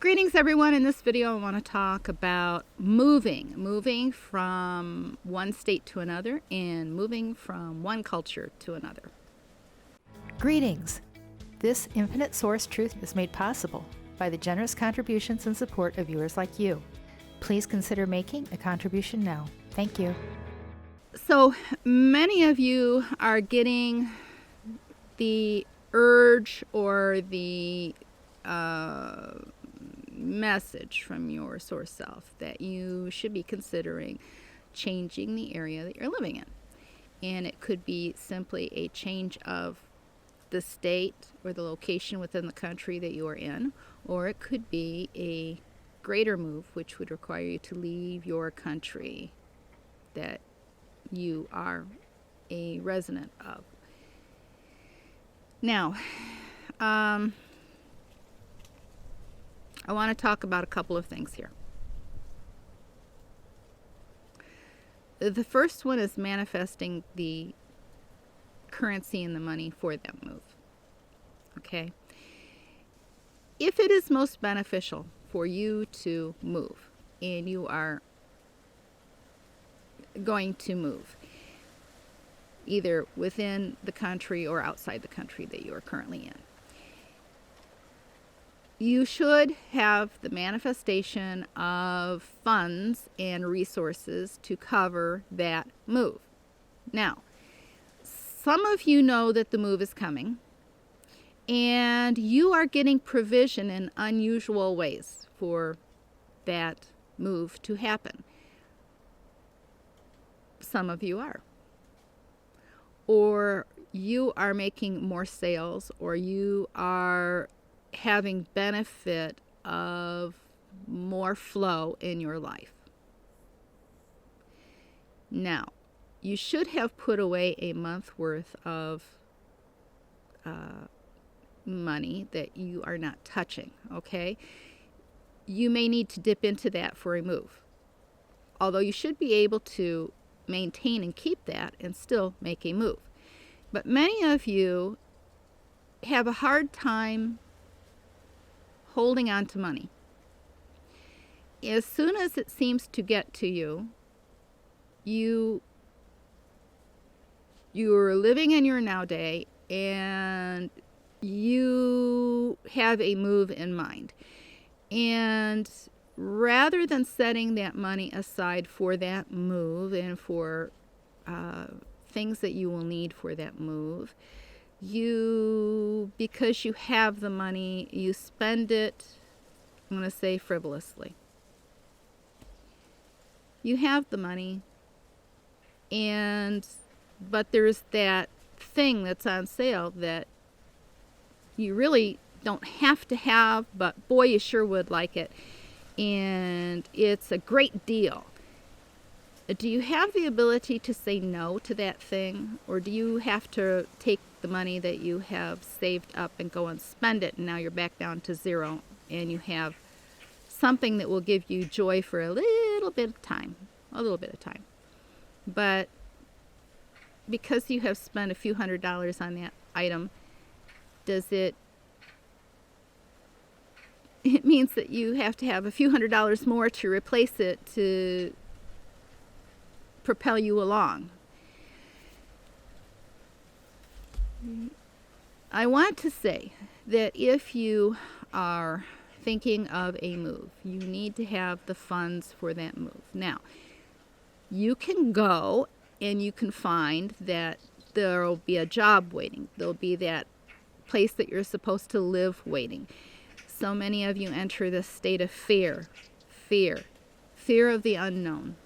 Greetings everyone. In this video I want to talk about moving from one state to another and moving from one culture to another. Greetings! This infinite source truth is made possible by the generous contributions and support of viewers like you. Please consider making a contribution now. Thank you. So many of you are getting the urge or the message from your source self that you should be considering changing the area that you're living in. And it could be simply a change of the state or the location within the country that you are in, or it could be a greater move which would require you to leave your country that you are a resident of. Now, I want to talk about a couple of things here. The first one is manifesting the currency and the money for that move. Okay? If it is most beneficial for you to move, and you are going to move, either within the country or outside the country that you are currently in, you should have the manifestation of funds and resources to cover that move. Now, some of you know that the move is coming, and you are getting provision in unusual ways for that move to happen. Some of you are. Or you are making more sales, or you are having benefit of more flow in your life. Now, you should have put away a month worth of money that you are not touching, okay? You may need to dip into that for a move, although you should be able to maintain and keep that and still make a move. But many of you have a hard time holding on to money. As soon as it seems to get to you, you're living in your now day and you have a move in mind. And rather than setting that money aside for that move and for things that you will need for that move, because you have the money, you spend it, I'm going to say frivolously. You have the money, but there's that thing that's on sale that you really don't have to have, but boy, you sure would like it. And it's a great deal. Do you have the ability to say no to that thing? Or do you have to take the money that you have saved up and go and spend it, and now you're back down to zero, and you have something that will give you joy for a little bit of time. But because you have spent a few $100s on that item, it means that you have to have a few $100s more to replace it to propel you along. I want to say that if you are thinking of a move, you need to have the funds for that move. Now, you can go and you can find that there will be a job waiting. There'll be that place that you're supposed to live waiting. So many of you enter this state of fear of the unknown.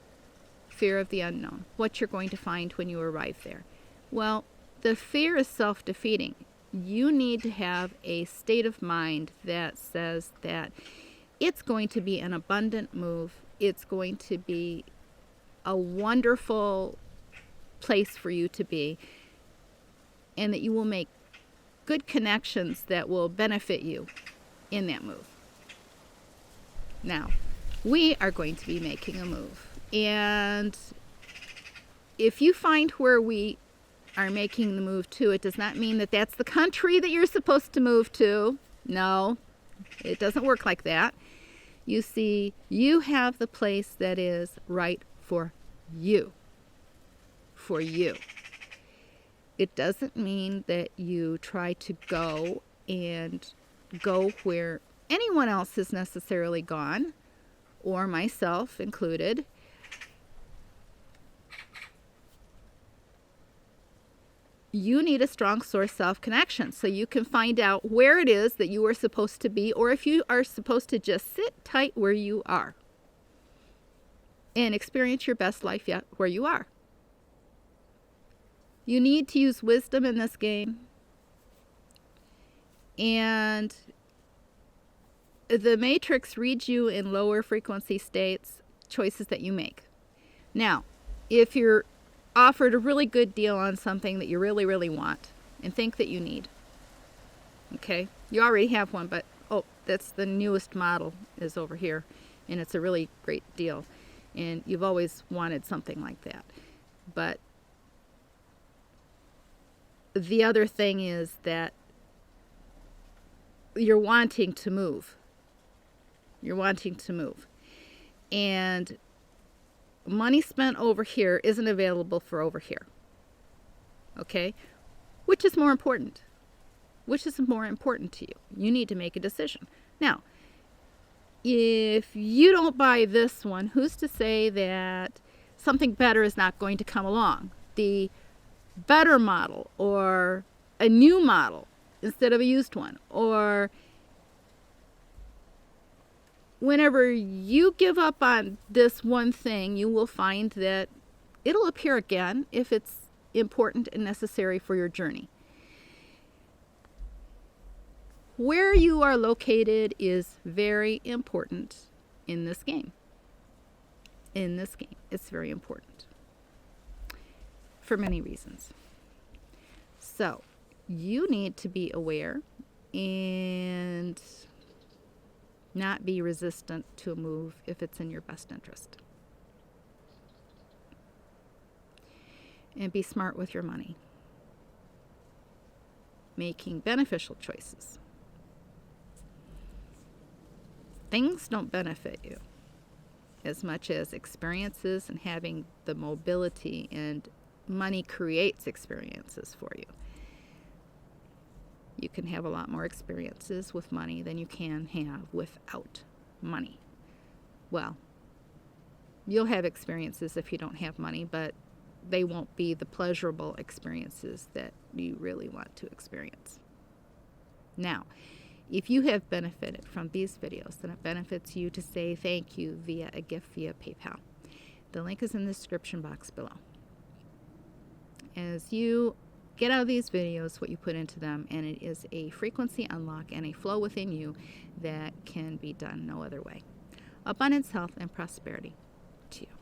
Fear of the unknown, what you're going to find when you arrive there. Well, the fear is self-defeating. You need to have a state of mind that says that it's going to be an abundant move. It's going to be a wonderful place for you to be, and that you will make good connections that will benefit you in that move. Now, we are going to be making a move. And if you find where we are making the move to, it does not mean that that's the country that you're supposed to move to. No, It doesn't work like that. You see, you have the place that is right for you. For you. It doesn't mean that you try to go where anyone else has necessarily gone, or myself included. You need a strong source self-connection so you can find out where it is that you are supposed to be, or if you are supposed to just sit tight where you are and experience your best life yet where you are. You need to use wisdom in this game, and the matrix reads you in lower frequency states, choices that you make. Now, if you're offered a really good deal on something that you really, really want and think that you need, okay, you already have one, but that's the newest model is over here, and it's a really great deal, and you've always wanted something like that. But the other thing is that you're wanting to move. You're wanting to move. And money spent over here isn't available for over here. Okay? Which is more important? Which is more important to you? You need to make a decision. Now, if you don't buy this one, who's to say that something better is not going to come along? The better model, or a new model instead of a used one, or whenever you give up on this one thing, you will find that it'll appear again if it's important and necessary for your journey. Where you are located is very important in this game. In this game, it's very important for many reasons. So, you need to be aware and not be resistant to a move if it's in your best interest. And be smart with your money, making beneficial choices. Things don't benefit you as much as experiences and having the mobility, and money creates experiences for you. You can have a lot more experiences with money than you can have without money. Well, you'll have experiences if you don't have money, but they won't be the pleasurable experiences that you really want to experience. Now, if you have benefited from these videos, then it benefits you to say thank you via a gift via PayPal. The link is in the description box below. As you get out of these videos what you put into them, and it is a frequency unlock and a flow within you that can be done no other way. Abundance, health, and prosperity to you.